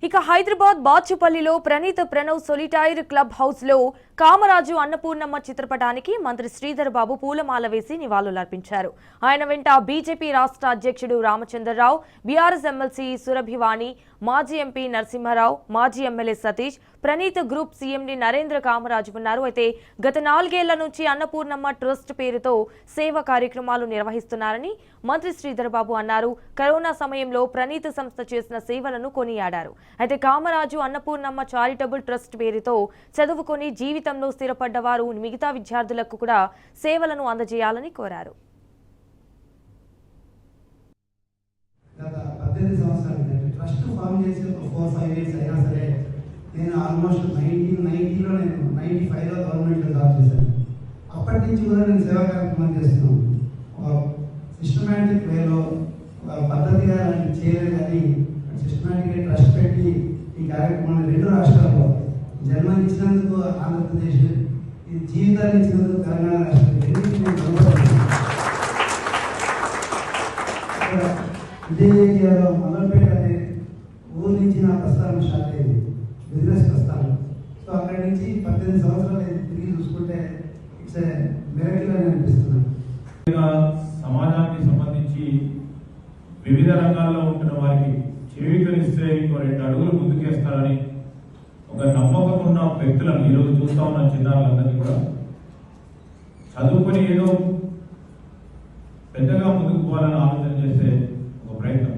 ఇక Hyderabad బాచుపల్లిలో Praneeth Pranav సొలిటైర్ club house లో కామరాజు అన్నపూర్ణమ్మ చిత్రపటానికి మంత్రి శ్రీధర్ బాబు పూలమాల వేసి నివాళులర్పించారు. ఆయన వెంట బీజేపీ రాష్ట్ర అధ్యక్షుడు రామచంద్రరావు, బీఆర్ఎస్ ఎమ్మెల్సీ సురభివాణి, మాజీ ఎంపీ నరసింహారావు, మాజీ MLA Satish, Praneeth group CMD Narendra Kamaraju ఉన్నారు. అయితే గత 4 ఏళ్ల నుంచి అన్నపూర్ణమ్మ ట్రస్ట్ పేరుతో సేవా కార్యక్రమాలు నిర్వహిస్తున్నారని మంత్రి శ్రీధర్ బాబు అన్నారు. కరోనా సమయంలో ప్రణీత్ సంస్థ చేసిన సేవలను కొనియాడారు. అయితే కామరాజు అన్నపూర్ణమ్మ చారిటబుల్ ట్రస్ట్ పేరుతో చదువుకొని జీవితంలో స్థిరపడ్డ వారు మిగతా విద్యార్థులకు కూడా సేవలను అందజేయాలని కోరారు. ట్రస్ట్ ఫామ్ చేసి ఒక 4-5 ఇయర్స్ అయినా సరే నేను ఆల్మోస్ట్ 1990లో నేను 95లో గవర్నమెంట్లో జాబ్ చేశాను. అప్పటి నుంచి కూడా నేను సేవా కార్యక్రమం చేస్తున్నాను. ఒక సిస్టమేటిక్ వేలో పద్ధతిగా చేయలేదు, కానీ సిస్టమేటిక్గా ట్రస్ట్ పెట్టి ఈ కార్యక్రమాన్ని 2 రాష్ట్రాల్లో జన్మనిచ్చినందుకు ఆంధ్రప్రదేశ్, ఈ జీవితాన్ని ఇచ్చినందుకు తెలంగాణ రాష్ట్రం ఇదే ఏరియాలో మొదలుపేట అనే ఊరు నుంచి నా ప్రస్థానం స్టార్ట్ అయింది, బిజినెస్ ప్రస్థానం. సో అక్కడి నుంచి 18 సంవత్సరాలు తిరిగి చూసుకుంటే ఇట్స్ మిరకిల్ అని అనిపిస్తున్నాను. సమాజానికి సంబంధించి వివిధ రంగాల్లో ఉంటున్న వారికి చేయూతనిస్తే ఇంకో 2 అడుగులు ముందుకేస్తారని ఒక నమ్మకం ఉన్న వ్యక్తులను ఈరోజు చూస్తా ఉన్న చిన్నారులందరినీ కూడా చదువుకొని ఏదో పెద్దగా ముందుకు పోవాలని ఆలోచన చేసే ఒక ప్రయత్నం,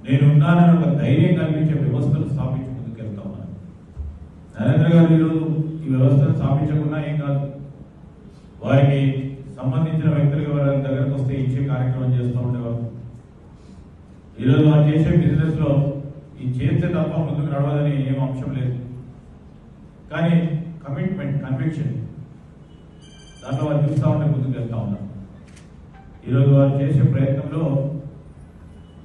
నేనున్నానని ఒక ధైర్యం కల్పించే వ్యవస్థను స్థాపించి ముందుకెళ్తా ఉన్నాను. నరేంద్ర గారు ఈరోజు ఈ వ్యవస్థను స్థాపించకుండా ఏం కాదు, వారికి సంబంధించిన వ్యక్తులు వారి దగ్గరకు వస్తే ఇచ్చే కార్యక్రమం చేస్తూ ఉండేవారు. ఈరోజు వారు చేసే బిజినెస్ లో ఈ చేస్తే తప్ప ముందుకు నడవదని ఏం అంశం లేదు, కానీ కమిట్మెంట్, కన్విక్షన్ దాంట్లో వారు చూస్తూ ఉంటే ముందుకు వెళ్తా ఉన్నారు. ఈరోజు వారు చేసే ప్రయత్నంలో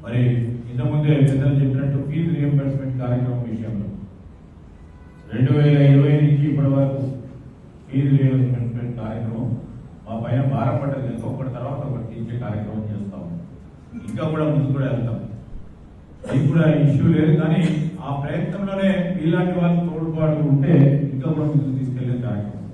మరి ఇంతకుముందే పెద్దలు చెప్పినట్టు ఫీజు రియంబర్స్మెంట్ కార్యక్రమం విషయంలో 2020 నుంచి ఇప్పటి వరకు ఫీజు రియంబర్స్మెంట్ కార్యక్రమం మా పైన భారం పడ్డది, ఒకటి తర్వాత ఒకటి తీర్చే కార్యక్రమం చేస్తాం. ఇంకా కూడా ముందు కూడా వెళ్తాం, ఇది కూడా ఇష్యూ లేదు. కానీ ఆ ప్రయత్నంలోనే ఇలాంటి వాళ్ళు తోడ్పాటు ఉంటే ఇంకా కూడా ముందుకు తీసుకెళ్లే కార్యక్రమం